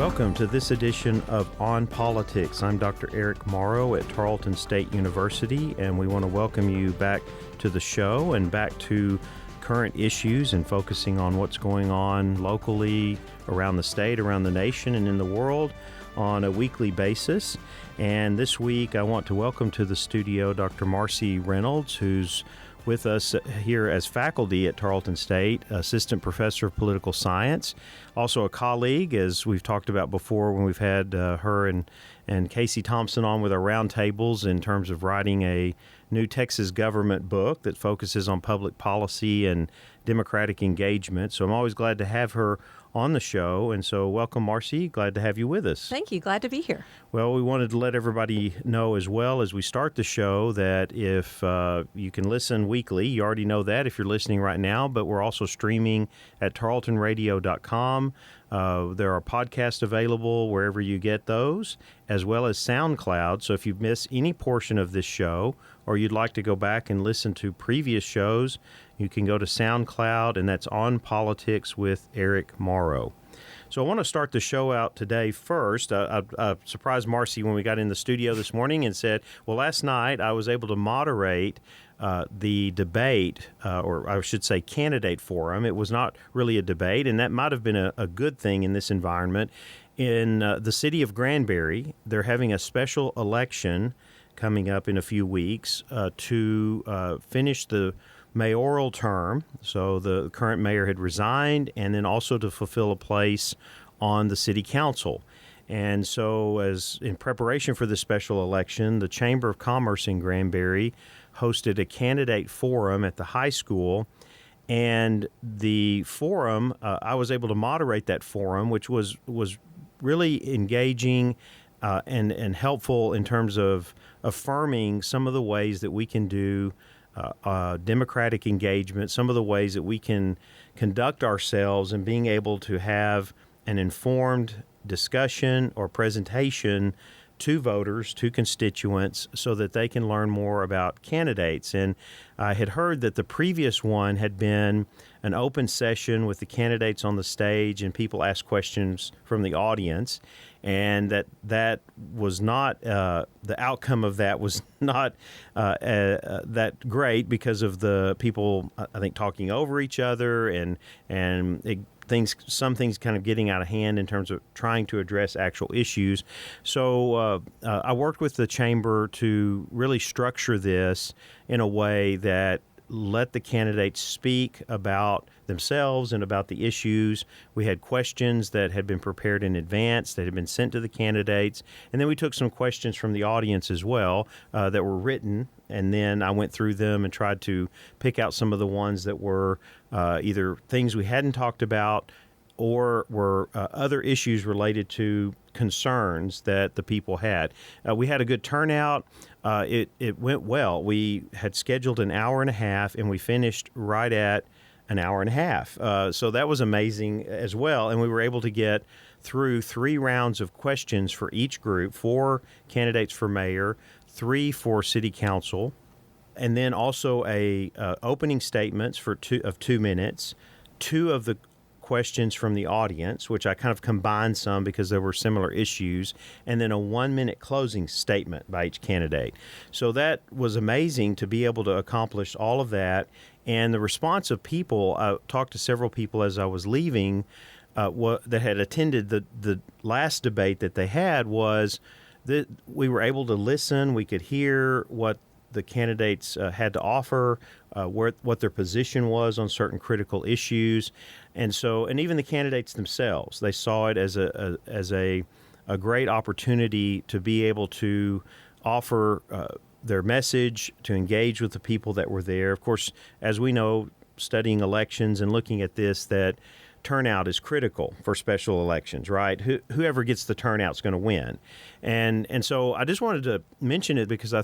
Welcome to this edition of On Politics. I'm Dr. Eric Morrow at Tarleton State University, and we want to welcome you back to the show and back to current issues and focusing on what's going on locally, around the state, around the nation, and in the world on a weekly basis. And this week, I want to welcome to the studio Dr. Marcy Reynolds, who's with us here as faculty at Tarleton State, assistant professor of political science, also a colleague, as we've talked about before when we've had her and Casey Thompson on with our roundtables in terms of writing a new Texas government book that focuses on public policy and democratic engagement. So I'm always glad to have her on the show. And so welcome, Marcy. Glad to have you with us. Thank you. Glad to be here. Well, we wanted to let everybody know as well as we start the show that if you can listen weekly, you already know that if you're listening right now, but we're also streaming at tarletonradio.com. There are podcasts available wherever you get those, as well as SoundCloud. So if you miss any portion of this show or you'd like to go back and listen to previous shows, you can go to SoundCloud, and that's On Politics with Eric Morrow. So I want to start the show out today first. I surprised Marcy when we got in the studio this morning and said, well, last night I was able to moderate the debate, or I should say candidate forum. It was not really a debate, and that might have been a good thing in this environment. In the city of Granbury, they're having a special election coming up in a few weeks to finish the mayoral term. So the current mayor had resigned, and then also to fulfill a place on the city council. And so as in preparation for this special election, the Chamber of Commerce in Granbury hosted a candidate forum at the high school. And the forum, I was able to moderate that forum, which was really engaging and helpful in terms of affirming some of the ways that we can do democratic engagement, some of the ways that we can conduct ourselves and being able to have an informed discussion or presentation to voters, to constituents, so that they can learn more about candidates. And I had heard that the previous one had been an open session with the candidates on the stage and people asked questions from the audience, and that was not, the outcome of that was not that great because of the people, I think, talking over each other and some things kind of getting out of hand in terms of trying to address actual issues. So I worked with the chamber to really structure this in a way that let the candidates speak about themselves and about the issues. We had questions that had been prepared in advance that had been sent to the candidates. And then we took some questions from the audience as well that were written. And then I went through them and tried to pick out some of the ones that were either things we hadn't talked about or were other issues related to concerns that the people had. We had a good turnout. It went well. We had scheduled an hour and a half, and we finished right at an hour and a half. So that was amazing as well. And we were able to get through 3 rounds of questions for each group, 4 candidates for mayor, 3 for city council, and then also a opening statements for 2 minutes, 2 of the questions from the audience, which I kind of combined some because there were similar issues, and then a 1-minute closing statement by each candidate. So that was amazing to be able to accomplish all of that. And the response of people, I talked to several people as I was leaving that had attended the last debate that they had, was that we were able to listen, we could hear what the candidates had to offer, what their position was on certain critical issues, and even the candidates themselves, they saw it as a great opportunity to be able to offer their message, to engage with the people that were there. Of course, as we know, studying elections and looking at this, that turnout is critical for special elections, right? Whoever gets the turnout is going to win, and so I just wanted to mention it because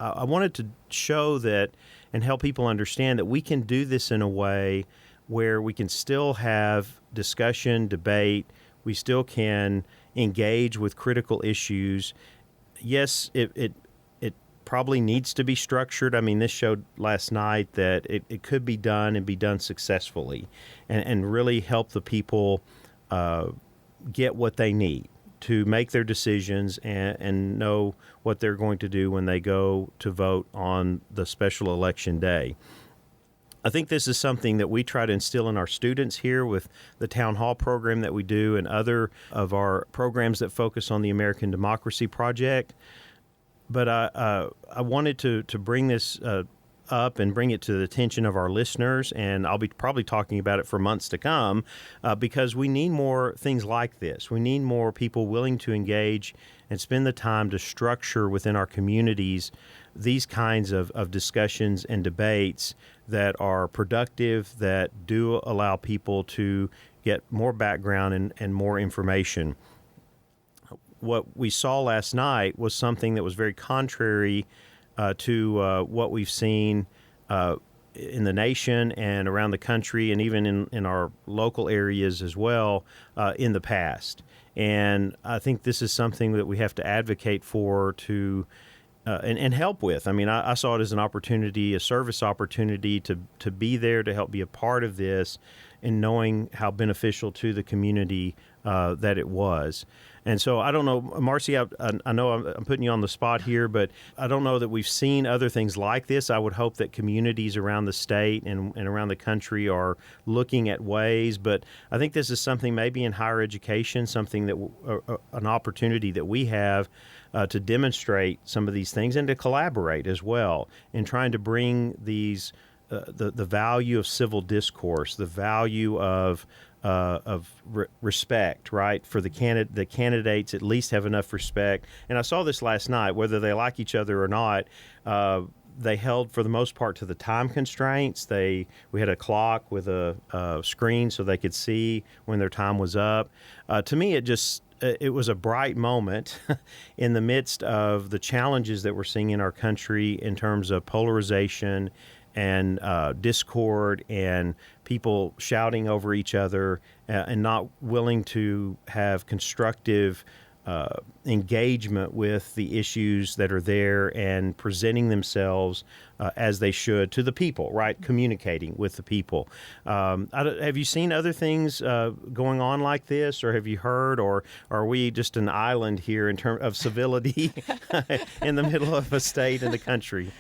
I wanted to show that and help people understand that we can do this in a way where we can still have discussion, debate, we still can engage with critical issues. Yes, it probably needs to be structured. I mean, this showed last night that it could be done and be done successfully and really help the people get what they need to make their decisions and know what they're going to do when they go to vote on the special election day. I think this is something that we try to instill in our students here with the town hall program that we do and other of our programs that focus on the American Democracy Project. But I wanted to bring this up and bring it to the attention of our listeners, and I'll be probably talking about it for months to come because we need more things like this. We need more people willing to engage and spend the time to structure within our communities these kinds of discussions and debates that are productive, that do allow people to get more background and more information. What we saw last night was something that was very contrary to what we've seen in the nation and around the country and even in our local areas as well in the past. And I think this is something that we have to advocate for to and help with. I mean, I saw it as an opportunity, a service opportunity to be there, to help be a part of this and knowing how beneficial to the community that it was. And so I don't know, Marcy, I know I'm putting you on the spot here, but I don't know that we've seen other things like this. I would hope that communities around the state and around the country are looking at ways, but I think this is something maybe in higher education, something that an opportunity that we have to demonstrate some of these things and to collaborate as well in trying to bring these the value of civil discourse, the value of respect, right? For the candidates at least have enough respect. And I saw this last night, whether they like each other or not. They held for the most part to the time constraints. We had a clock with a screen so they could see when their time was up. To me, it was a bright moment in the midst of the challenges that we're seeing in our country in terms of polarization and discord and people shouting over each other and not willing to have constructive engagement with the issues that are there and presenting themselves as they should to the people, right? Communicating with the people. Have you seen other things going on like this, or have you heard, or are we just an island here in terms of civility in the middle of a state in the country?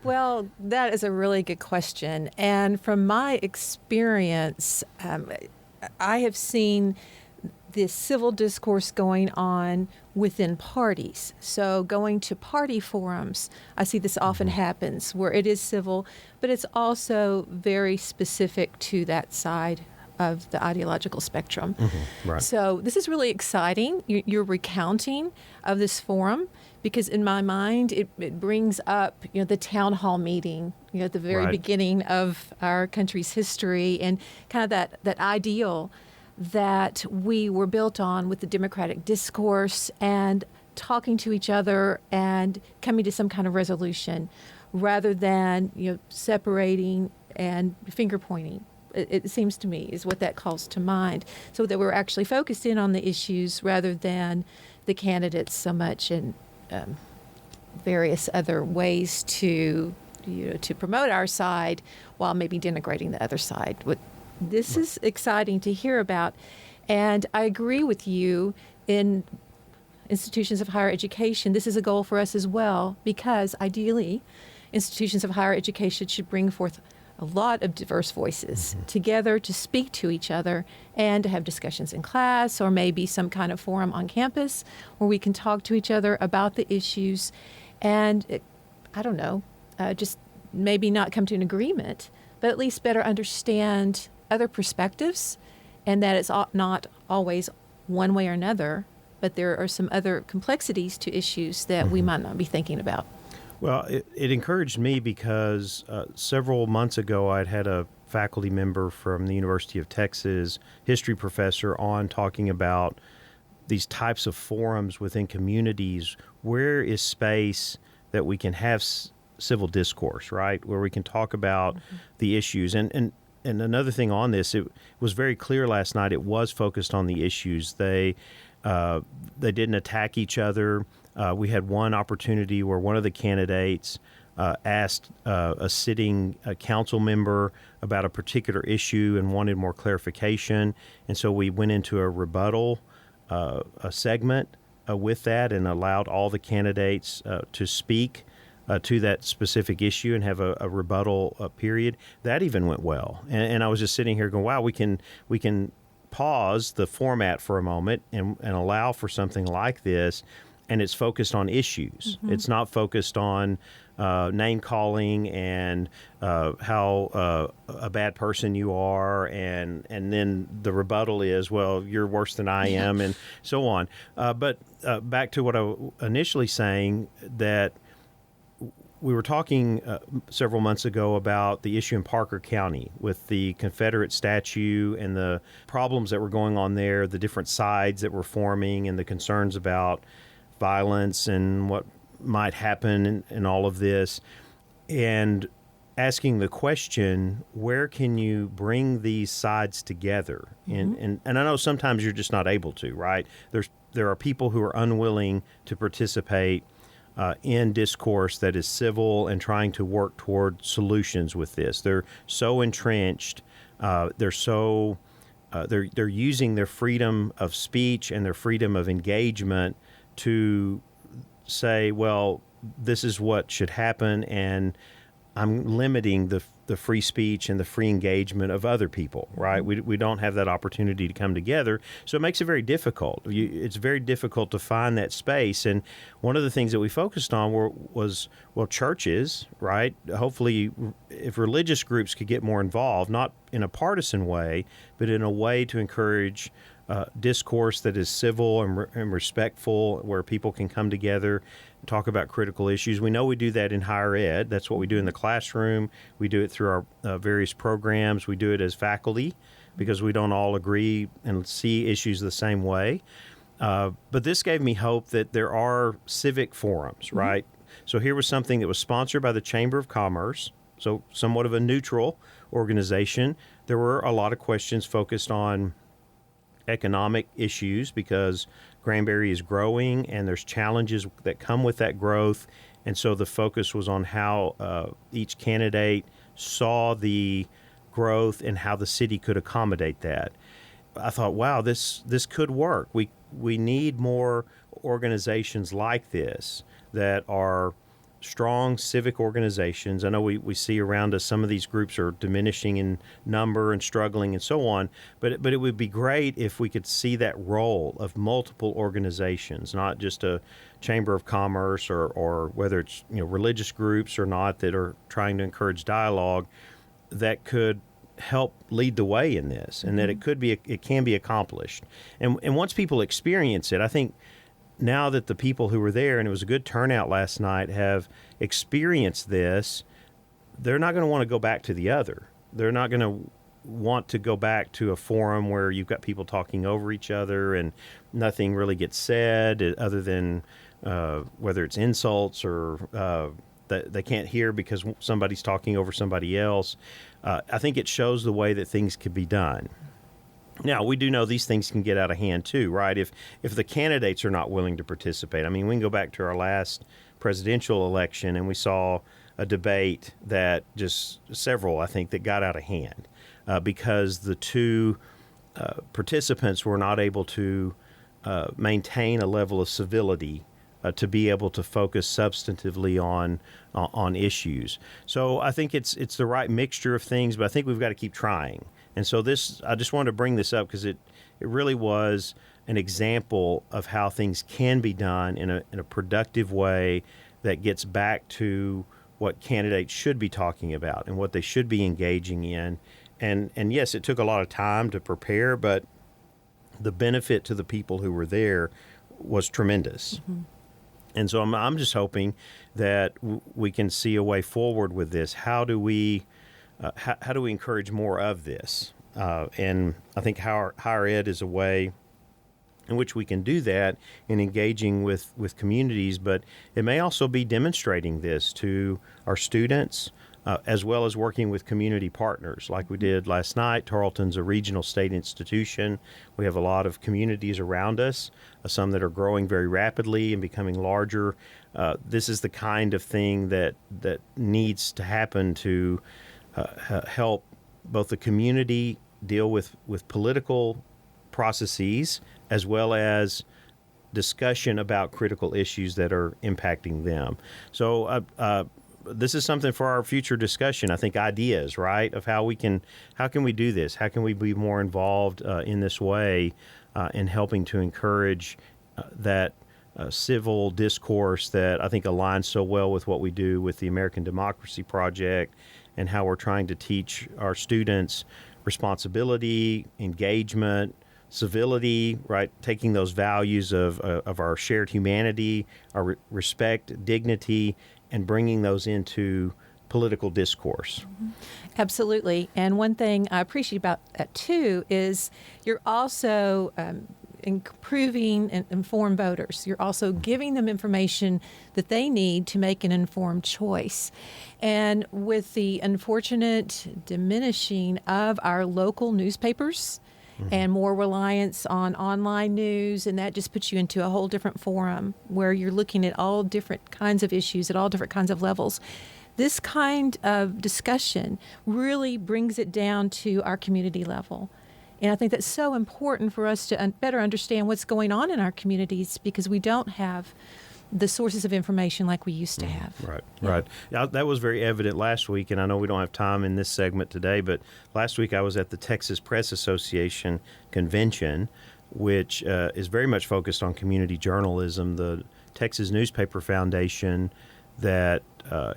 Well, that is a really good question. And from my experience, I have seen this civil discourse going on within parties. So going to party forums, I see this often happens where it is civil, but it's also very specific to that side of the ideological spectrum. Mm-hmm. Right. So this is really exciting. You're recounting of this forum because in my mind, it brings up, the town hall meeting, at the very beginning of our country's history and kind of that ideal that we were built on with the democratic discourse and talking to each other and coming to some kind of resolution rather than, separating and finger pointing. It seems to me is what that calls to mind. So that we're actually focused in on the issues rather than the candidates so much and various other ways to promote our side while maybe denigrating the other side. This is exciting to hear about. And I agree with you in institutions of higher education. This is a goal for us as well, because ideally, institutions of higher education should bring forth a lot of diverse voices together to speak to each other and to have discussions in class or maybe some kind of forum on campus where we can talk to each other about the issues and, just maybe not come to an agreement, but at least better understand other perspectives and that it's not always one way or another, but there are some other complexities to issues that we might not be thinking about. Well, it encouraged me because several months ago I'd had a faculty member from the University of Texas, history professor, on talking about these types of forums within communities. Where is space that we can have civil discourse, right? Where we can talk about the issues. And another thing on this, it was very clear last night, it was focused on the issues. They didn't attack each other. We had one opportunity where one of the candidates asked a sitting council member about a particular issue and wanted more clarification. And so we went into a rebuttal a segment with that and allowed all the candidates to speak to that specific issue and have a rebuttal period. That even went well. And I was just sitting here going, wow, we can pause the format for a moment and allow for something like this, and it's focused on issues. Mm-hmm. It's not focused on name calling and how a bad person you are, and then the rebuttal is, well, you're worse than I am, and so on. But back to what I was initially saying, that we were talking several months ago about the issue in Parker County with the Confederate statue and the problems that were going on there, the different sides that were forming, and the concerns about violence and what might happen in all of this, and asking the question, where can you bring these sides together? Mm-hmm. And I know sometimes you're just not able to, right? There are people who are unwilling to participate in discourse that is civil and trying to work toward solutions with this. They're so entrenched. They're using their freedom of speech and their freedom of engagement to say, well, this is what should happen, and I'm limiting the free speech and the free engagement of other people, right? We don't have that opportunity to come together, so it makes it very difficult. It's very difficult to find that space, and one of the things that we focused on was churches, right? Hopefully, if religious groups could get more involved, not in a partisan way, but in a way to encourage discourse that is civil and respectful, where people can come together and talk about critical issues. We know we do that in higher ed. That's what we do in the classroom. We do it through our various programs. We do it as faculty because we don't all agree and see issues the same way. But this gave me hope that there are civic forums, mm-hmm. right? So here was something that was sponsored by the Chamber of Commerce, so somewhat of a neutral organization. There were a lot of questions focused on economic issues because Granbury is growing and there's challenges that come with that growth. And so the focus was on how each candidate saw the growth and how the city could accommodate that. I thought, wow, this could work. We need more organizations like this that are strong civic organizations. I know we see around us some of these groups are diminishing in number and struggling and so on, but it would be great if we could see that role of multiple organizations, not just a Chamber of Commerce or whether it's religious groups or not that are trying to encourage dialogue that could help lead the way in this, and that it can be accomplished. And once people experience it, I think now that the people who were there, and it was a good turnout last night, have experienced this, they're not going to want to go back to the other. They're not going to want to go back to a forum where you've got people talking over each other and nothing really gets said other than whether it's insults or that they can't hear because somebody's talking over somebody else. I think it shows the way that things could be done. Now, we do know these things can get out of hand, too, right? If the candidates are not willing to participate. I mean, we can go back to our last presidential election, and we saw a debate that several, I think, that got out of hand because the two participants were not able to maintain a level of civility to be able to focus substantively on issues. So I think it's the right mixture of things, but I think we've got to keep trying. And so I just wanted to bring this up because it really was an example of how things can be done in a productive way that gets back to what candidates should be talking about and what they should be engaging in. And yes, it took a lot of time to prepare, but the benefit to the people who were there was tremendous. Mm-hmm. And so I'm just hoping that we can see a way forward with this. How do we encourage more of this? And I think higher ed is a way in which we can do that in engaging with communities, but it may also be demonstrating this to our students as well as working with community partners like we did last night. Tarleton's a regional state institution. We have a lot of communities around us, some that are growing very rapidly and becoming larger. This is the kind of thing that needs to happen to help both the community deal with political processes as well as discussion about critical issues that are impacting them. So this is something for our future discussion. I think ideas, right, of how can we do this? How can we be more involved in this way in helping to encourage that civil discourse that I think aligns so well with what we do with the American Democracy Project and how we're trying to teach our students responsibility, engagement, civility, right? Taking those values of our shared humanity, our respect, dignity, and bringing those into political discourse. Mm-hmm. Absolutely. And one thing I appreciate about that too is you're also improving and informed voters. You're also giving them information that they need to make an informed choice. And with the unfortunate diminishing of our local newspapers, and more reliance on online news, and that just puts you into a whole different forum where you're looking at all different kinds of issues at all different kinds of levels. This kind of discussion really brings it down to our community level. And I think that's so important for us to better understand what's going on in our communities because we don't have the sources of information like we used to have. Right, yeah. Right. That was very evident last week, and I know we don't have time in this segment today, but last week I was at the Texas Press Association convention, which is very much focused on community journalism. The Texas Newspaper Foundation that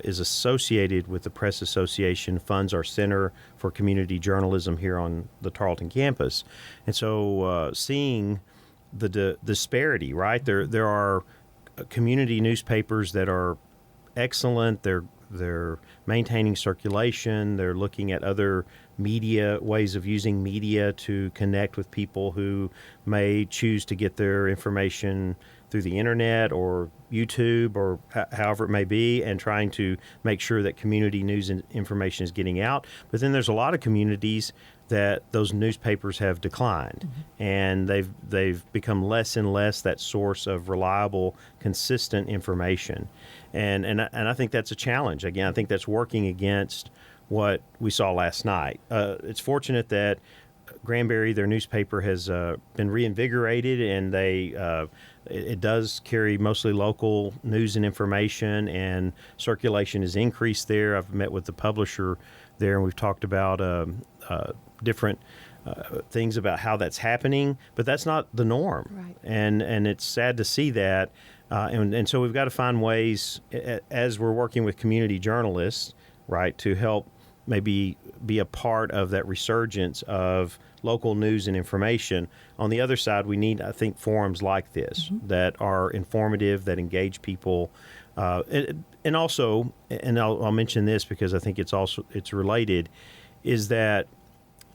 is associated with the Press Association funds our Center for Community Journalism here on the Tarleton campus. And so seeing the disparity, right? There are community newspapers that are excellent. They're maintaining circulation. They're looking at other ways of using media to connect with people who may choose to get their information through the internet or YouTube or however it may be, and trying to make sure that community news and information is getting out. But then there's a lot of communities that those newspapers have declined, and they've become less and less that source of reliable, consistent information, and I think that's a challenge. Again, I think that's working against what we saw last night. It's fortunate that Granbury, their newspaper, has been reinvigorated, and it does carry mostly local news and information, and circulation is increased there. I've met with the publisher there, and we've talked about different things about how that's happening, but that's not the norm. Right. And it's sad to see that. And so we've got to find ways, as we're working with community journalists, right, to help maybe be a part of that resurgence of local news and information. On the other side, we need, I think, forums like this that are informative, that engage people. And also, and I'll mention this because I think it's related, is that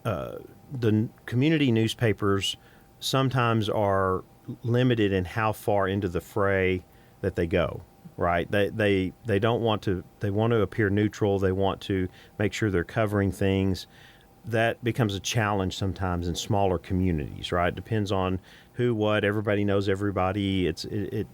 the community newspapers sometimes are limited in how far into the fray that they go, right? They don't want to, they want to appear neutral. They want to make sure they're covering things. That becomes a challenge sometimes in smaller communities, right? Depends on who, what, everybody knows everybody.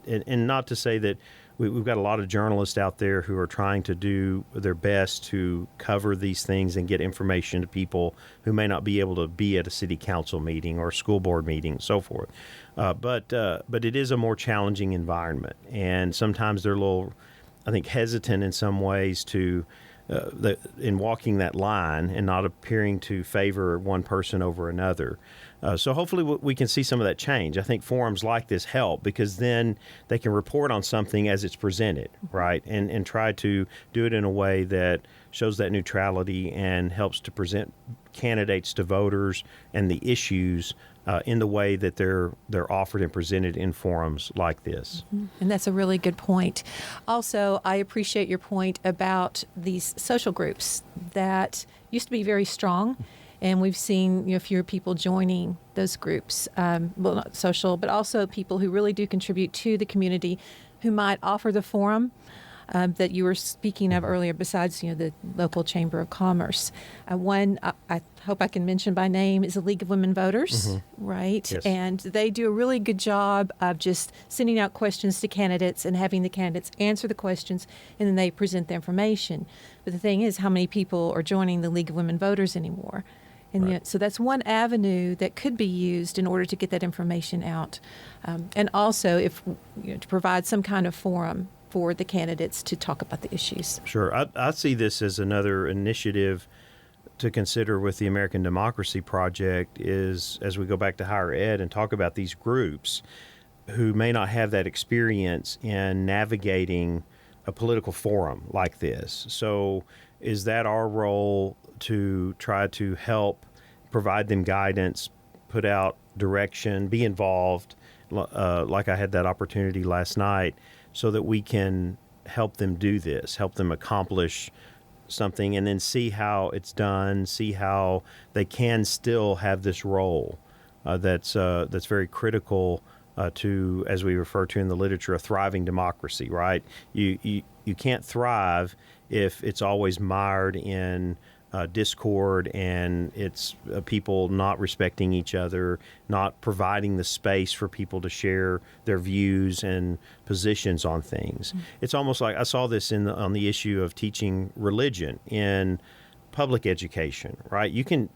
And not to say that we've got a lot of journalists out there who are trying to do their best to cover these things and get information to people who may not be able to be at a city council meeting or a school board meeting and so forth. But it is a more challenging environment. And sometimes they're a little, I think, hesitant in some ways to in walking that line and not appearing to favor one person over another. So hopefully we can see some of that change. I think forums like this help because then they can report on something as it's presented, right? And try to do it in a way that shows that neutrality and helps to present candidates to voters and the issues in the way that they're offered and presented in forums like this. And that's a really good point. Also, I appreciate your point about these social groups that used to be very strong. And we've seen fewer people joining those groups, well, not social, but also people who really do contribute to the community who might offer the forum that you were speaking of earlier, besides the local Chamber of Commerce. One I hope I can mention by name is the League of Women Voters, right? Yes. And they do a really good job of just sending out questions to candidates and having the candidates answer the questions, and then they present the information. But the thing is, how many people are joining the League of Women Voters anymore? And Right. yet, so that's one avenue that could be used in order to get that information out. And also, if to provide some kind of forum for the candidates to talk about the issues. Sure. I see this as another initiative to consider with the American Democracy Project is as we go back to higher ed and talk about these groups who may not have that experience in navigating a political forum like this. So is that our role to try to help provide them guidance, put out direction, be involved, like I had that opportunity last night, so that we can help them do this, help them accomplish something, and then see how it's done, see how they can still have this role that's very critical to, as we refer to in the literature, a thriving democracy, right? You can't thrive if it's always mired in discord and it's people not respecting each other, not providing the space for people to share their views and positions on things. Mm-hmm. It's almost like I saw this on the issue of teaching religion in public education, right? You can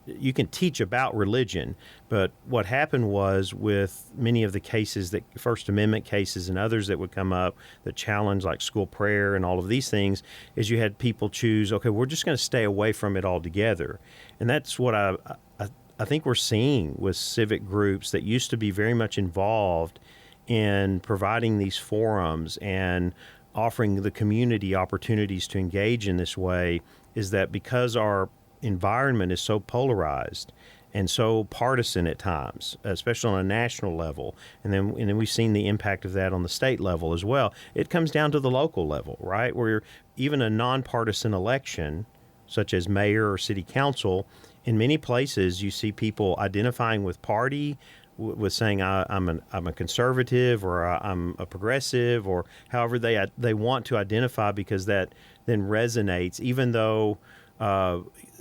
teach about religion, but what happened was with many of the cases, that First Amendment cases and others that would come up that challenge like school prayer and all of these things, is you had people choose, okay, we're just going to stay away from it altogether. And that's what I think we're seeing with civic groups that used to be very much involved in providing these forums and offering the community opportunities to engage in this way, is that because our environment is so polarized and so partisan at times, especially on a national level, and then we've seen the impact of that on the state level as well. It comes down to the local level, right? Where even a nonpartisan election, such as mayor or city council, in many places you see people identifying with party, with saying I'm a conservative or I'm a progressive, or however they want to identify, because that then resonates, even though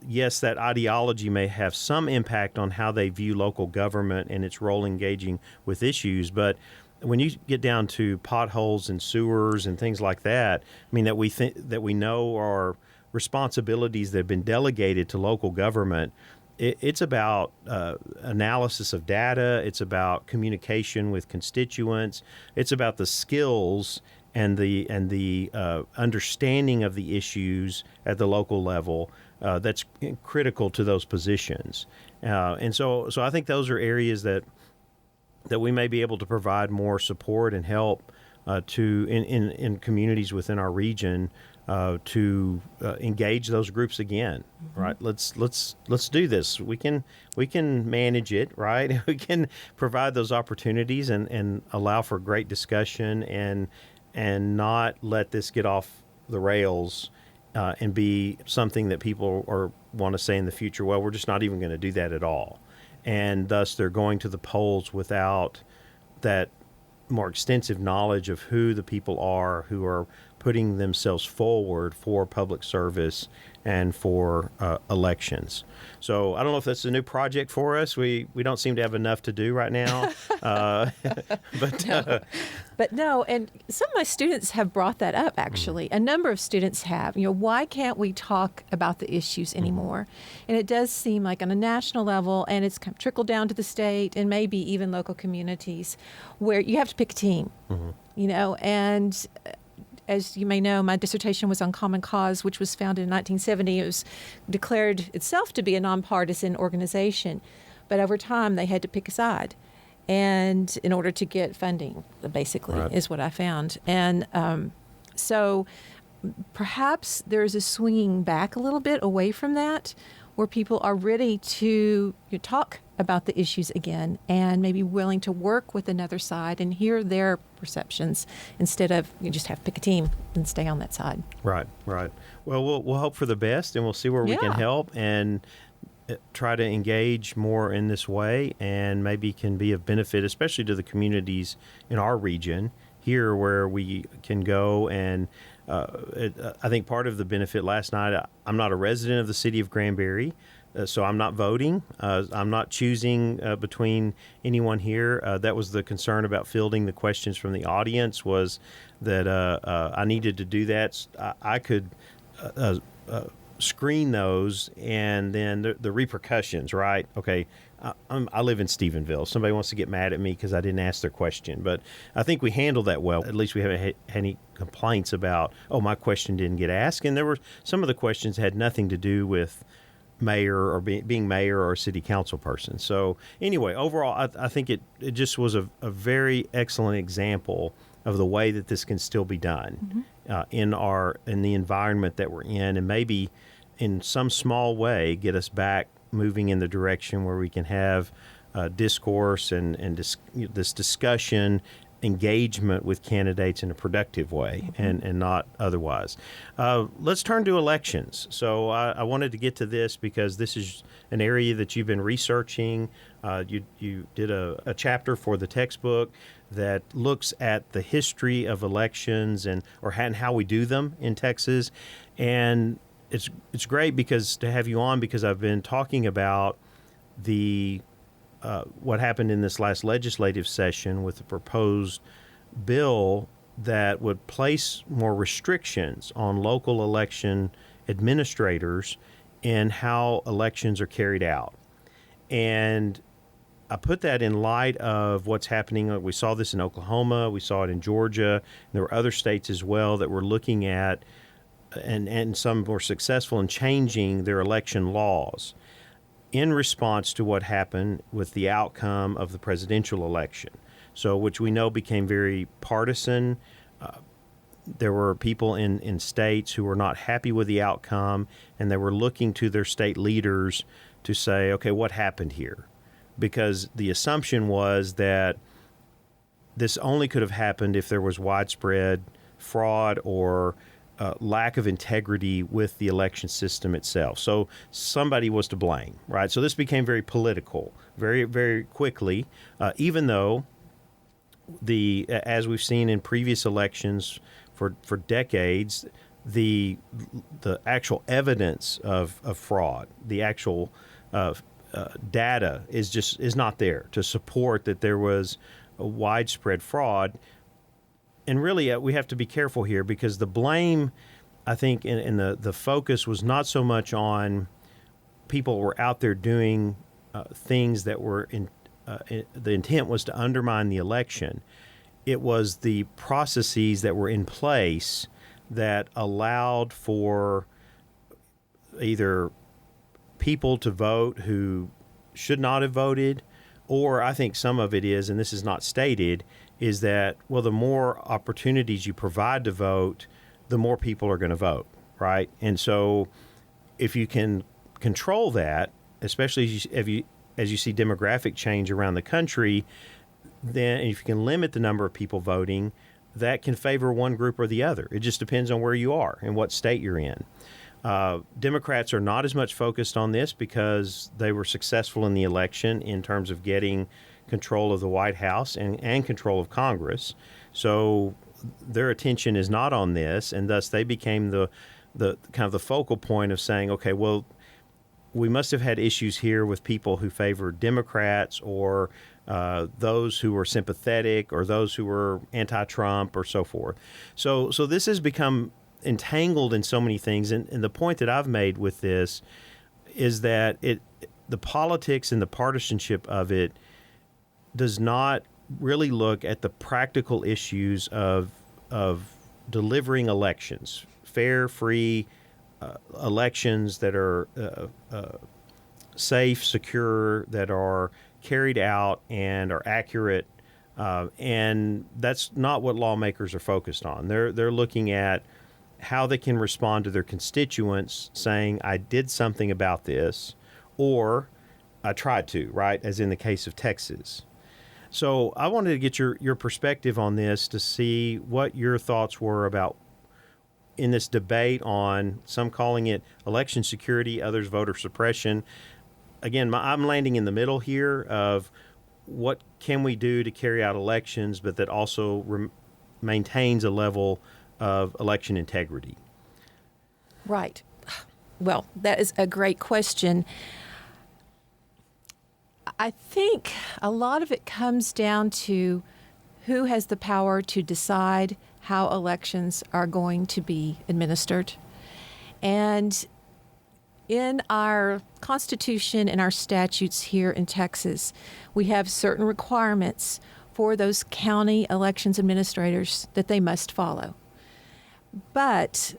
yes, that ideology may have some impact on how they view local government and its role engaging with issues. But when you get down to potholes and sewers and things like that, I mean, that we know are responsibilities that have been delegated to local government. It's about analysis of data. It's about communication with constituents. It's about the skills and the understanding of the issues at the local level that's critical to those positions. And so I think those are areas that we may be able to provide more support and help to in communities within our region to engage those groups again. Mm-hmm. Right? Let's do this. We can manage it, right? We can provide those opportunities and allow for great discussion and not let this get off the rails and be something that people want to say in the future, well, we're just not even going to do that at all. And thus they're going to the polls without that more extensive knowledge of who the people are who are putting themselves forward for public service and for elections. So I don't know if that's a new project for us. We don't seem to have enough to do right now. But no, and some of my students have brought that up, actually. A number of students have. Why can't we talk about the issues anymore? And it does seem like on a national level, and it's kind of trickled down to the state and maybe even local communities, where you have to pick a team, and as you may know, my dissertation was on Common Cause, which was founded in 1970. It was declared itself to be a nonpartisan organization. But over time, they had to pick a side, and in order to get funding, basically, right, is what I found. And so perhaps there's a swinging back a little bit away from that, where people are ready to talk about the issues again and maybe willing to work with another side and hear their perceptions instead of just have to pick a team and stay on that side. Right. Well, we'll hope for the best, and we'll see where we can help and try to engage more in this way, and maybe can be of benefit, especially to the communities in our region here where we can go. And I think part of the benefit last night, I'm not a resident of the city of Granbury, so I'm not voting. I'm not choosing between anyone here. That was the concern about fielding the questions from the audience, was that I needed to do that. I could screen those, and then the repercussions, right? Okay, I live in Stephenville. Somebody wants to get mad at me because I didn't ask their question, but I think we handled that well. At least we haven't had any complaints about, oh, my question didn't get asked. And there were some of the questions had nothing to do with mayor or being mayor or a city council person. So anyway, overall, I think it just was a very excellent example of the way that this can still be done in the environment that we're in, and maybe in some small way get us back moving in the direction where we can have discourse and this discussion, engagement with candidates in a productive way and not otherwise. Let's turn to elections. So I wanted to get to this because this is an area that you've been researching. You did a chapter for the textbook that looks at the history of elections and how we do them in Texas. And it's great because to have you on, because I've been talking about what happened in this last legislative session with the proposed bill that would place more restrictions on local election administrators in how elections are carried out. And I put that in light of what's happening. We saw this in Oklahoma. We saw it in Georgia. And there were other states as well that were looking at, and some were successful in changing their election laws in response to what happened with the outcome of the presidential election. So, which we know became very partisan. There were people in states who were not happy with the outcome, and they were looking to their state leaders to say, okay, what happened here? Because the assumption was that this only could have happened if there was widespread fraud or lack of integrity with the election system itself. So somebody was to blame, right? So this became very political, very, very quickly, even though as we've seen in previous elections for decades, the actual evidence of fraud, the actual data is not there to support that there was a widespread fraud. And really, we have to be careful here because the blame, I think, and the focus was not so much on people were out there doing things that were the intent was to undermine the election. It was the processes that were in place that allowed for either people to vote who should not have voted, or I think some of it is, and this is not stated, is that, well, the more opportunities you provide to vote, the more people are going to vote, right? And so if you can control that, especially as you see demographic change around the country, then if you can limit the number of people voting, that can favor one group or the other. It just depends on where you are and what state you're in. Democrats are not as much focused on this because they were successful in the election in terms of getting control of the White House and control of Congress. So their attention is not on this, and thus they became the kind of the focal point of saying, okay, well, we must have had issues here with people who favored Democrats or those who were sympathetic or those who were anti-Trump or so forth. So this has become entangled in so many things. And the point that I've made with this is that the politics and the partisanship of it does not really look at the practical issues of delivering elections, fair, free elections that are safe, secure, that are carried out and are accurate. And that's not what lawmakers are focused on. They're looking at how they can respond to their constituents saying, I did something about this, or I tried to, right, as in the case of Texas. So I wanted to get your perspective on this to see what your thoughts were about in this debate on some calling it election security, others voter suppression. Again, I'm landing in the middle here of what can we do to carry out elections, but that also maintains a level of election integrity. Right. Well, that is a great question. I think a lot of it comes down to who has the power to decide how elections are going to be administered. And in our Constitution and our statutes here in Texas, we have certain requirements for those county elections administrators that they must follow. But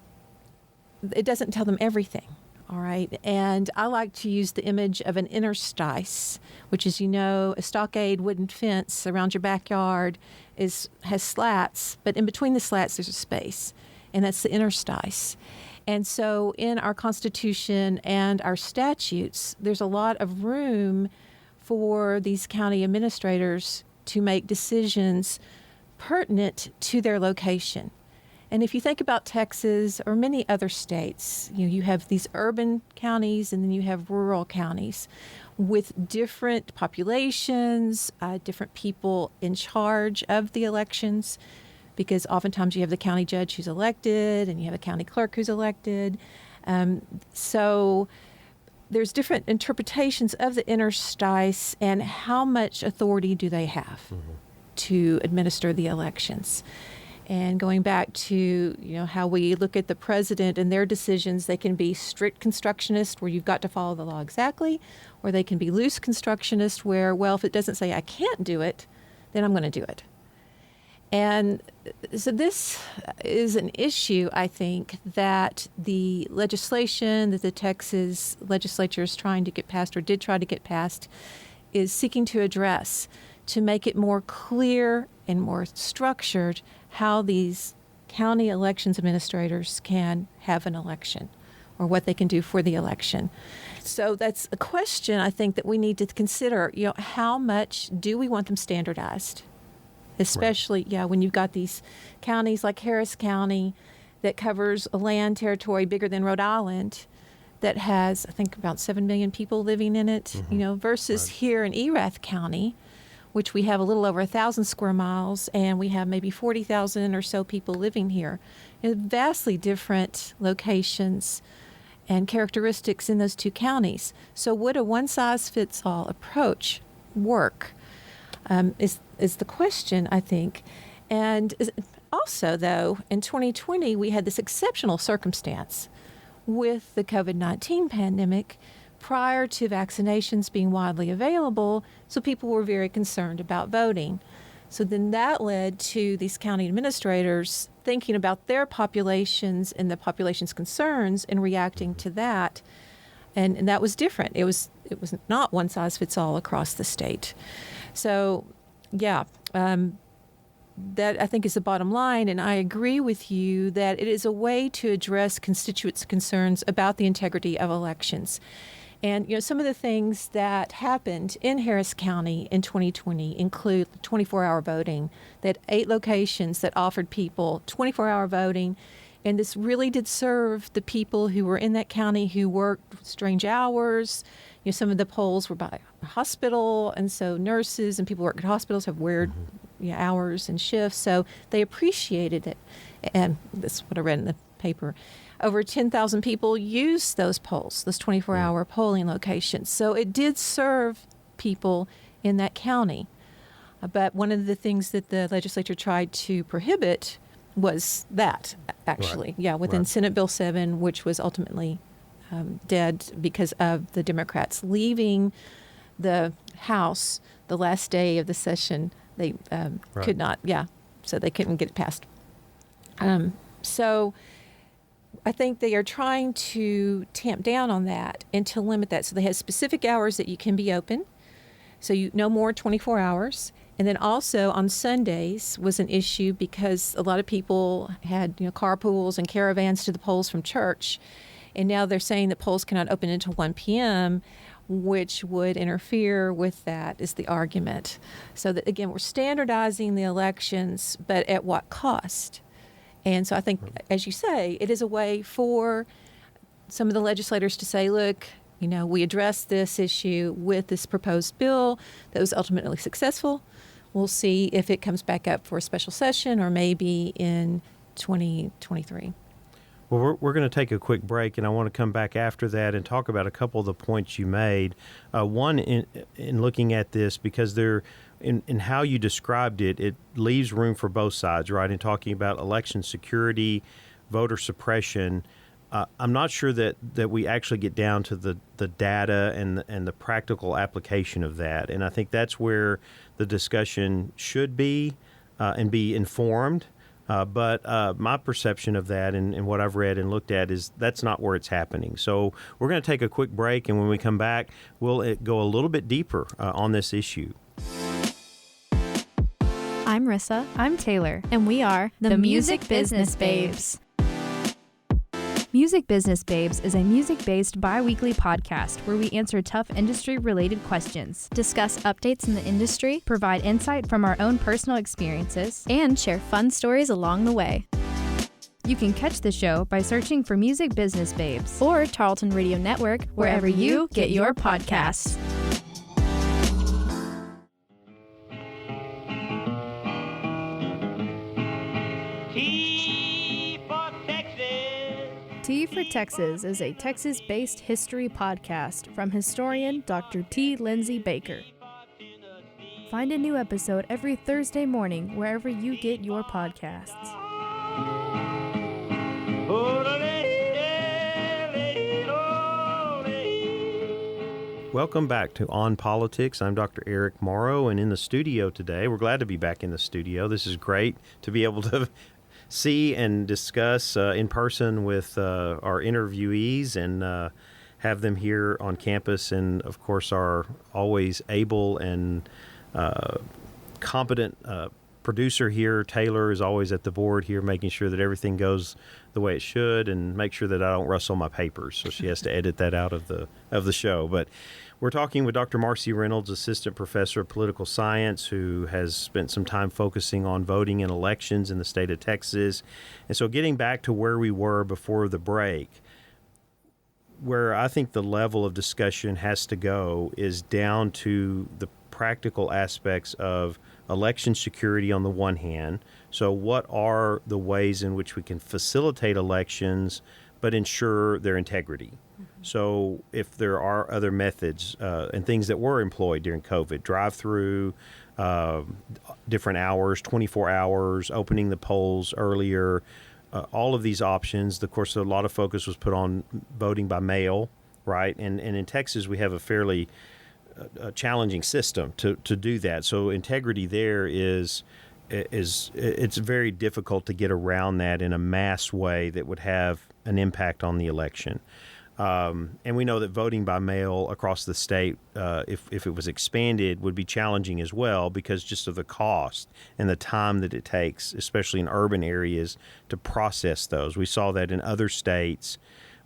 it doesn't tell them everything, all right? And I like to use the image of an interstice, which is, a stockade wooden fence around your backyard has slats, but in between the slats there's a space, and that's the interstice. And so in our Constitution and our statutes, there's a lot of room for these county administrators to make decisions pertinent to their location. And if you think about Texas or many other states, you have these urban counties and then you have rural counties with different populations, different people in charge of the elections, because oftentimes you have the county judge who's elected and you have a county clerk who's elected. So there's different interpretations of the interstice and how much authority do they have to administer the elections. And going back to, how we look at the president and their decisions, they can be strict constructionist where you've got to follow the law exactly, or they can be loose constructionist where, well, if it doesn't say I can't do it, then I'm going to do it. And so this is an issue, I think, that the legislation that the Texas legislature is trying to get passed or did try to get passed is seeking to address to make it more clear and more structured how these county elections administrators can have an election or what they can do for the election. So that's a question I think that we need to consider, how much do we want them standardized? Especially, when you've got these counties like Harris County that covers a land territory bigger than Rhode Island that has, I think, about 7 million people living in it, versus here in Erath County, which we have a little over 1,000 square miles, and we have maybe 40,000 or so people living here. Vastly different locations and characteristics in those two counties. So would a one-size-fits-all approach work? Is the question, I think. And also, though, in 2020, we had this exceptional circumstance with the COVID-19 pandemic prior to vaccinations being widely available, so people were very concerned about voting. So then that led to these county administrators thinking about their populations and the population's concerns and reacting to that. And that was different. It was not one size fits all across the state. So, that I think is the bottom line, and I agree with you that it is a way to address constituents' concerns about the integrity of elections. And, some of the things that happened in Harris County in 2020 include 24-hour voting. They had 8 locations that offered people 24-hour voting, and this really did serve the people who were in that county who worked strange hours. Some of the polls were by a hospital, and so nurses and people who work at hospitals have weird hours and shifts, so they appreciated it. And that's what I read in the paper. Over 10,000 people used those polls, those 24-hour polling locations. So it did serve people in that county. But one of the things that the legislature tried to prohibit was that, actually. Within Senate Bill 7, which was ultimately dead because of the Democrats leaving the House the last day of the session. They could not, so they couldn't get it passed. So I think they are trying to tamp down on that and to limit that. So they have specific hours that you can be open, so no more 24 hours. And then also on Sundays was an issue because a lot of people had carpools and caravans to the polls from church. And now they're saying that polls cannot open until 1 p.m., which would interfere with that, is the argument. So that, again, we're standardizing the elections, but at what cost? And so I think, as you say, it is a way for some of the legislators to say, look, we addressed this issue with this proposed bill that was ultimately successful. We'll see if it comes back up for a special session or maybe in 2023. Well, we're going to take a quick break, and I want to come back after that and talk about a couple of the points you made. One, in looking at this, because in how you described it, it leaves room for both sides, right? In talking about election security, voter suppression, I'm not sure that we actually get down to the data and the practical application of that. And I think that's where the discussion should be and be informed. But my perception of that and what I've read and looked at is that's not where it's happening. So we're going to take a quick break, and when we come back, we'll go a little bit deeper on this issue. I'm Rissa. I'm Taylor. And we are the Music Business Babes. Music Business Babes is a music-based bi-weekly podcast where we answer tough industry-related questions, discuss updates in the industry, provide insight from our own personal experiences, and share fun stories along the way. You can catch the show by searching for Music Business Babes or Tarleton Radio Network, wherever you get your podcasts. T for Texas is a Texas-based history podcast from historian Dr. T. Lindsay Baker. Find a new episode every Thursday morning wherever you get your podcasts. Welcome back to On Politics. I'm Dr. Eric Morrow, and in the studio today, we're glad to be back in the studio. This is great to be able to see and discuss in person with our interviewees and have them here on campus, and of course our always able and competent producer here, Taylor, is always at the board here making sure that everything goes the way it should and make sure that I don't rustle my papers, so she has to edit that out of the show. But we're talking with Dr. Marcy Reynolds, Assistant Professor of Political Science, who has spent some time focusing on voting and elections in the state of Texas. And so getting back to where we were before the break, where I think the level of discussion has to go is down to the practical aspects of election security on the one hand. So what are the ways in which we can facilitate elections but ensure their integrity? So if there are other methods and things that were employed during COVID, drive-through, different hours, 24 hours, opening the polls earlier, all of these options. Of course, a lot of focus was put on voting by mail, right? And in Texas, we have a fairly challenging system to do that. So integrity there is it's very difficult to get around that in a mass way that would have an impact on the election. And we know that voting by mail across the state, if it was expanded, would be challenging as well because just of the cost and the time that it takes, especially in urban areas, to process those. We saw that in other states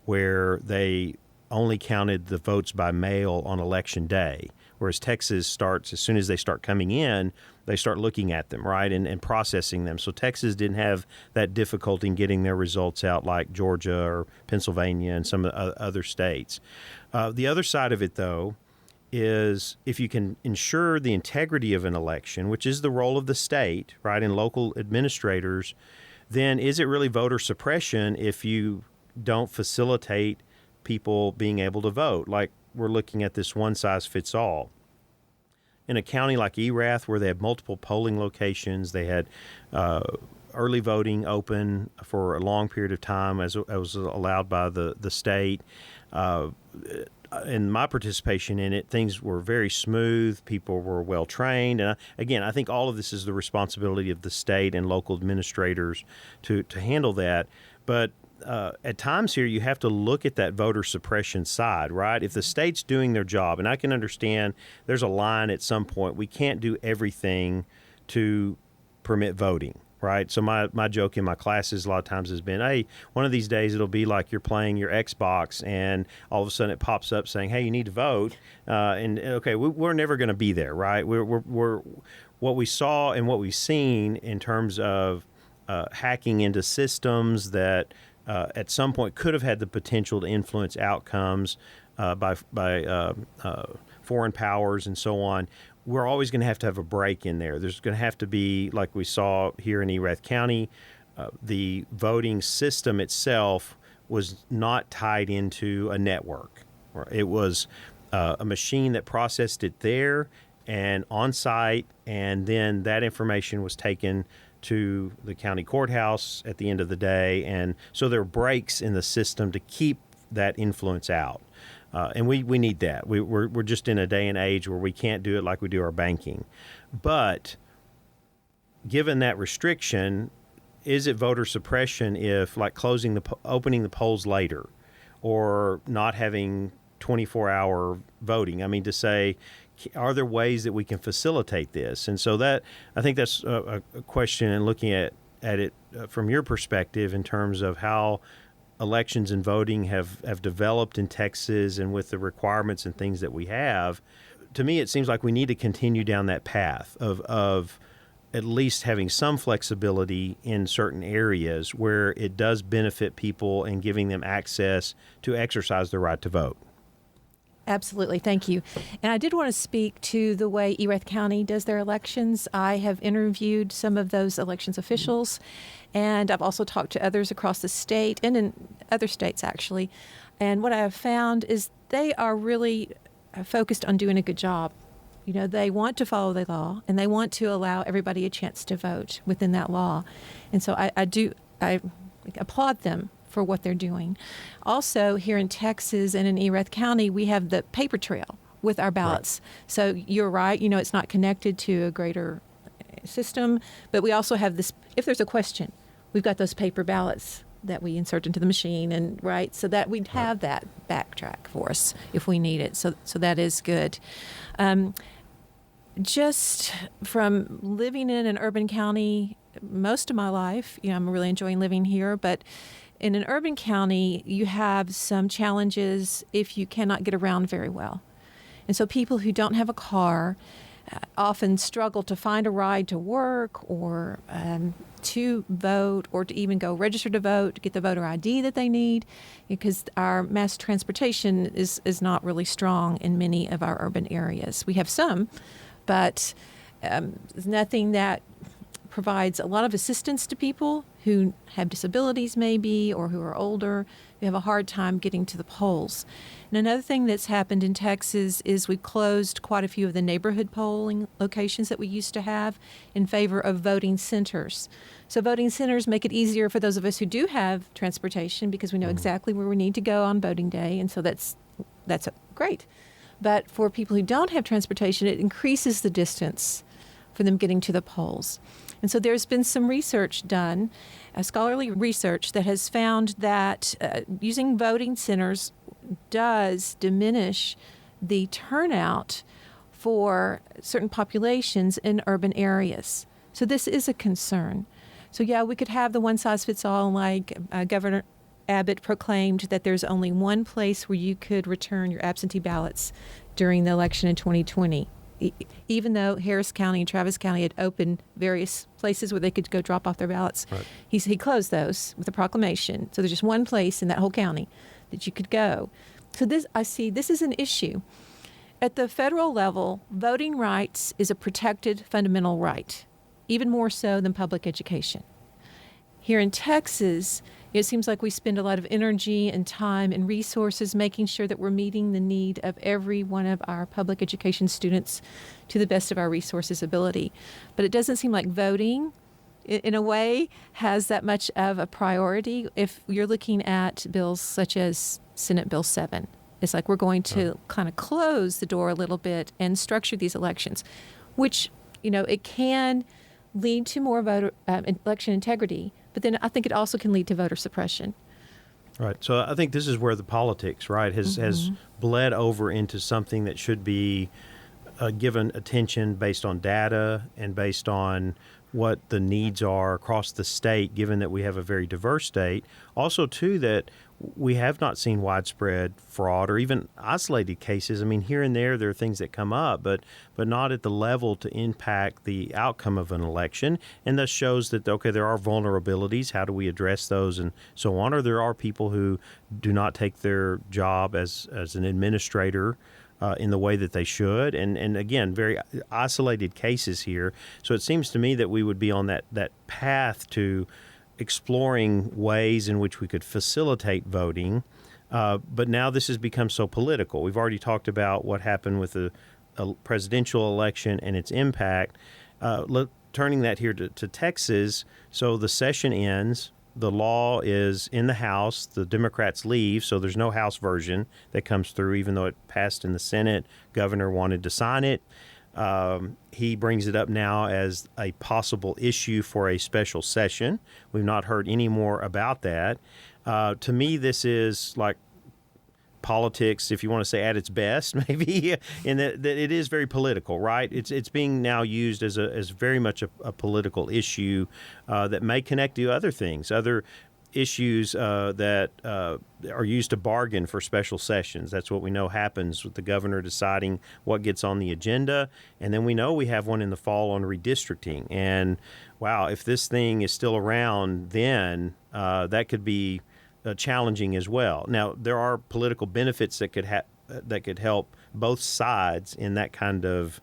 where they only counted the votes by mail on election day, whereas Texas starts, as soon as they start coming in, they start looking at them, right, and processing them. So Texas didn't have that difficulty in getting their results out like Georgia or Pennsylvania and some of the other states. The other side of it, though, is if you can ensure the integrity of an election, which is the role of the state, right, and local administrators, then is it really voter suppression if you don't facilitate people being able to vote? Like we're looking at this one-size-fits-all. In a county like Erath, where they have multiple polling locations, they had early voting open for a long period of time as was allowed by the state. In my participation in it, things were very smooth. People were well trained. And again, I think all of this is the responsibility of the state and local administrators to handle that. But at times here, you have to look at that voter suppression side, right? If the state's doing their job, and I can understand there's a line at some point, we can't do everything to permit voting, right? So my joke in my classes a lot of times has been, hey, one of these days it'll be like you're playing your Xbox and all of a sudden it pops up saying, hey, you need to vote. And okay, we're never going to be there, right? We're what we saw and what we've seen in terms of hacking into systems that at some point could have had the potential to influence outcomes by foreign powers and so on. We're always going to have a break in there. There's going to have to be, like we saw here in Erath County, the voting system itself was not tied into a network. It was a machine that processed it there and on site, and then that information was taken to the county courthouse at the end of the day. And so there are breaks in the system to keep that influence out. And we need that. We're just in a day and age where we can't do it like we do our banking. But given that restriction, is it voter suppression if, like, opening the polls later, or not having 24-hour voting? I mean, to say, are there ways that we can facilitate this? And so I think that's a question, and looking at it from your perspective in terms of how elections and voting have developed in Texas and with the requirements and things that we have. To me, it seems like we need to continue down that path of at least having some flexibility in certain areas where it does benefit people and giving them access to exercise their right to vote. Absolutely. Thank you. And I did want to speak to the way Erath County does their elections. I have interviewed some of those elections officials, and I've also talked to others across the state and in other states, actually. And what I have found is they are really focused on doing a good job. You know, they want to follow the law, and they want to allow everybody a chance to vote within that law. And so I applaud them for what they're doing. Also, here in Texas and in Erath County, we have the paper trail with our ballots. Right. So you're right, it's not connected to a greater system, but we also have this, if there's a question, we've got those paper ballots that we insert into the machine, and so that we'd have that backtrack for us if we need it. So that is good. Just from living in an urban county most of my life, I'm really enjoying living here, but in an urban county, you have some challenges if you cannot get around very well. And so people who don't have a car often struggle to find a ride to work, or to vote, or to even go register to vote, to get the voter ID that they need, because our mass transportation is not really strong in many of our urban areas. We have some, but there's nothing that provides a lot of assistance to people who have disabilities maybe, or who are older, who have a hard time getting to the polls. And another thing that's happened in Texas is we've closed quite a few of the neighborhood polling locations that we used to have in favor of voting centers. So voting centers make it easier for those of us who do have transportation, because we know exactly where we need to go on voting day, and so that's great. But for people who don't have transportation, it increases the distance for them getting to the polls. And so there's been some research done, scholarly research, that has found that using voting centers does diminish the turnout for certain populations in urban areas. So this is a concern. So yeah, we could have the one-size-fits-all, like Governor Abbott proclaimed that there's only one place where you could return your absentee ballots during the election in 2020. Even though Harris County and Travis County had opened various places where they could go drop off their ballots, right. He closed those with a proclamation. So there's just one place in that whole county that you could go. So this is an issue. At the federal level, voting rights is a protected fundamental right, even more so than public education. Here in Texas, it seems like we spend a lot of energy and time and resources making sure that we're meeting the need of every one of our public education students to the best of our resources ability. But it doesn't seem like voting, in a way, has that much of a priority. If you're looking at bills such as Senate Bill 7, it's like we're going to kind of close the door a little bit and structure these elections, which, it can lead to more voter election integrity. But then I think it also can lead to voter suppression. Right. So I think this is where the politics, right, has bled over into something that should be given attention based on data and based on what the needs are across the state, given that we have a very diverse state. Also, too, that we have not seen widespread fraud or even isolated cases. I mean, here and there are things that come up, but not at the level to impact the outcome of an election. And thus shows that, okay, there are vulnerabilities. How do we address those and so on? Or there are people who do not take their job as an administrator in the way that they should. And again, very isolated cases here. So it seems to me that we would be on that path to exploring ways in which we could facilitate voting. But now this has become so political. We've already talked about what happened with the presidential election and its impact. turning that here to Texas, so the session ends. The law is in the House. The Democrats leave, so there's no House version that comes through, even though it passed in the Senate. Governor wanted to sign it. He brings it up now as a possible issue for a special session. We've not heard any more about that. To me, this is like politics, if you want to say at its best, maybe, in that it is very political, right? It's being now used as very much a political issue that may connect to other things, other issues that are used to bargain for special sessions. That's what we know happens with the governor deciding what gets on the agenda. And then we know we have one in the fall on redistricting. And wow, if this thing is still around, then that could be challenging as well. Now, there are political benefits that could help both sides in that kind of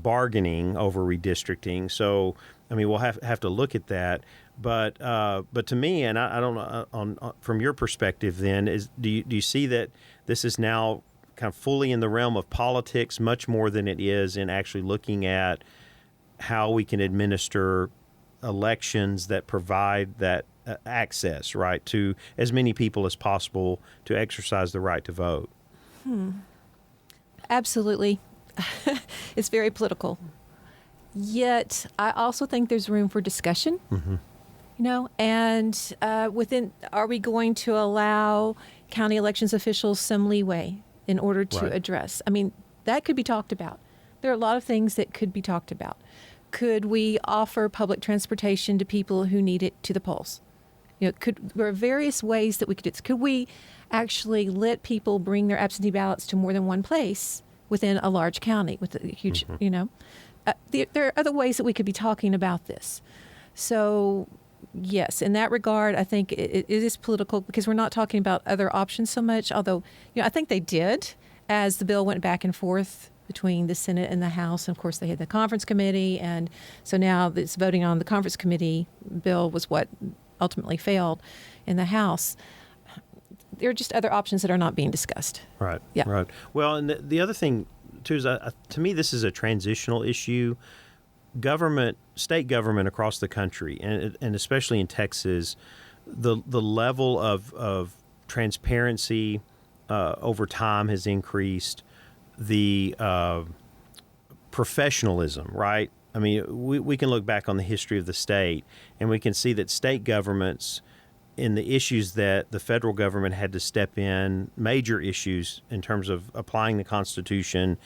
bargaining over redistricting. So, I mean, we'll have to look at that. But to me, and I don't know, from your perspective, then do you see that this is now kind of fully in the realm of politics, much more than it is in actually looking at how we can administer elections that provide that access, right, to as many people as possible to exercise the right to vote? Absolutely. It's very political. Yet, I also think there's room for discussion. Mm-hmm. And are we going to allow county elections officials some leeway in order to address? I mean, that could be talked about. There are a lot of things that could be talked about. Could we offer public transportation to people who need it to the polls? There are various ways that we could do this. Could we actually let people bring their absentee ballots to more than one place within a large county with a huge, there are other ways that we could be talking about this. So, yes, in that regard, I think it is political because we're not talking about other options so much, although, I think they did as the bill went back and forth between the Senate and the House. And of course, they had the conference committee. And so now this voting on the conference committee bill was what ultimately failed in the House. There are just other options that are not being discussed. Right. Yeah. Right. Well, and the other thing, too, is to me, this is a transitional issue. State government across the country, and especially in Texas, the level of transparency over time has increased. The professionalism, right? I mean, we can look back on the history of the state, and we can see that state governments, in the issues that the federal government had to step in, major issues in terms of applying the Constitution,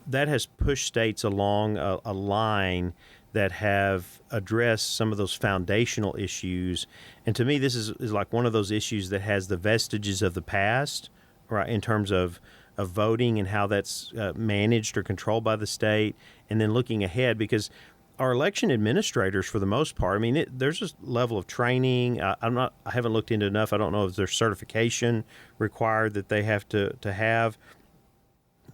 that has pushed states along a line that have addressed some of those foundational issues. And to me, this is like one of those issues that has the vestiges of the past, right, in terms of voting and how that's managed or controlled by the state, and then looking ahead, because our election administrators, for the most part, I mean, there's a level of training. I haven't looked into enough. I don't know if there's certification required that they have to have,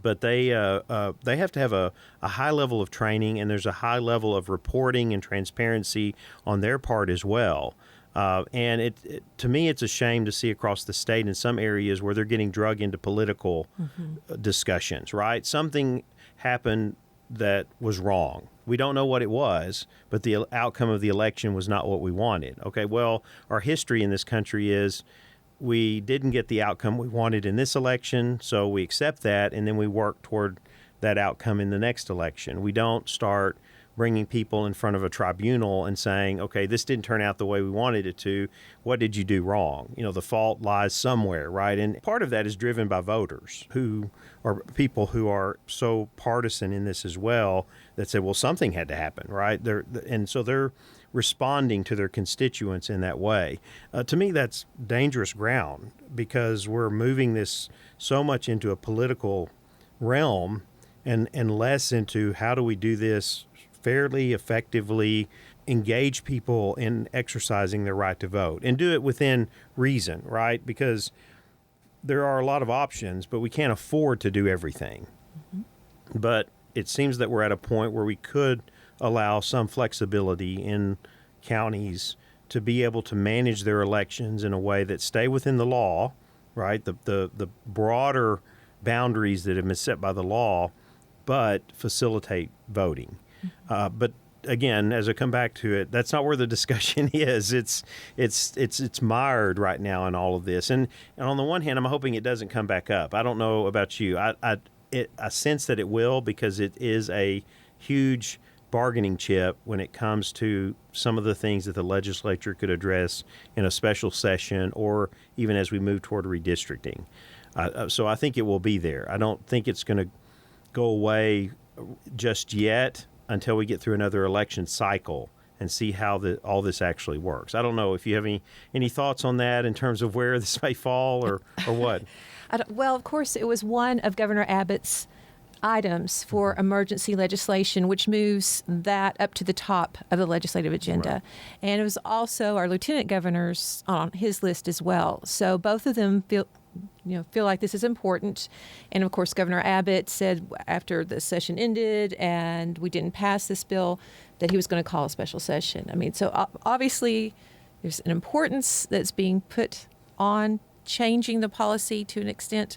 but they have to have a high level of training, and there's a high level of reporting and transparency on their part as well. And to me, it's a shame to see across the state in some areas where they're getting drug into political discussions, right? Something happened that was wrong. We don't know what it was, but the outcome of the election was not what we wanted. Okay, well, our history in this country is we didn't get the outcome we wanted in this election, so we accept that, and then we work toward that outcome in the next election. We don't start bringing people in front of a tribunal and saying, okay, this didn't turn out the way we wanted it to. What did you do wrong? The fault lies somewhere, right? And part of that is driven by voters who are people who are so partisan in this as well that say, well, something had to happen, right? And so they're responding to their constituents in that way. To me, that's dangerous ground because we're moving this so much into a political realm and less into how do we do this fairly, effectively, engage people in exercising their right to vote and do it within reason, right? Because there are a lot of options, but we can't afford to do everything. Mm-hmm. But it seems that we're at a point where we could allow some flexibility in counties to be able to manage their elections in a way that stay within the law, right? The broader boundaries that have been set by the law, but facilitate voting. But again, as I come back to it, that's not where the discussion is. It's mired right now in all of this. And on the one hand, I'm hoping it doesn't come back up. I don't know about you. I sense that it will, because it is a huge bargaining chip when it comes to some of the things that the legislature could address in a special session, or even as we move toward redistricting. So I think it will be there. I don't think it's going to go away just yet until we get through another election cycle and see how all this actually works. I don't know if you have any thoughts on that in terms of where this may fall or what. Well, of course, it was one of Governor Abbott's items for emergency legislation, which moves that up to the top of the legislative agenda. Right. And it was also our lieutenant governors on his list as well. So both of them feel like this is important. And of course, Governor Abbott said after the session ended and we didn't pass this bill that he was going to call a special session. I mean, so obviously there's an importance that's being put on changing the policy to an extent.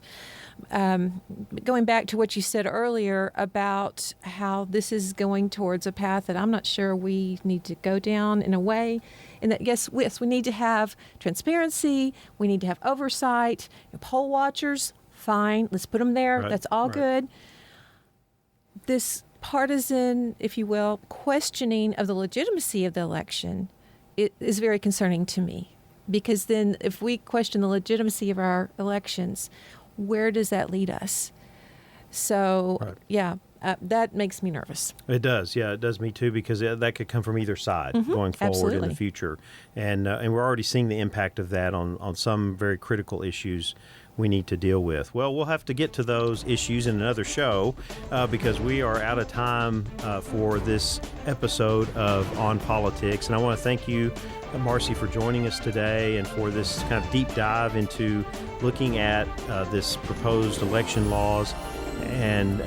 Going back to what you said earlier about how this is going towards a path that I'm not sure we need to go down in a way, and that yes, we need to have transparency, we need to have oversight, poll watchers, fine, let's put them there, right, that's all right. good. This partisan, if you will, questioning of the legitimacy of the election, it is very concerning to me. Because then if we question the legitimacy of our elections, where does that lead us? So, right. Yeah, that makes me nervous. It does. Yeah, it does me too, because that could come from either side going forward absolutely. in the future. And we're already seeing the impact of that on some very critical issues we need to deal with. Well, we'll have to get to those issues in another show because we are out of time for this episode of On Politics. And I want to thank you, Marcy, for joining us today and for this kind of deep dive into looking at this proposed election laws. And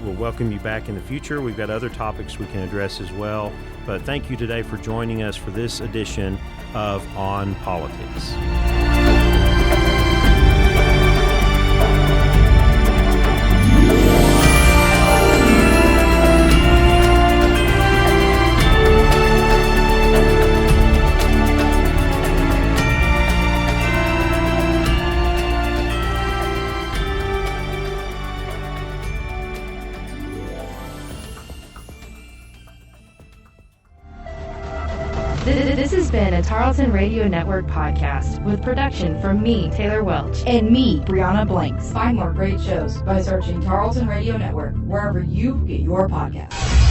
we'll welcome you back in the future. We've got other topics we can address as well. But thank you today for joining us for this edition of On Politics. This has been a Tarleton Radio Network podcast with production from me, Taylor Welch. And me, Brianna Blanks. Find more great shows by searching Tarleton Radio Network wherever you get your podcasts.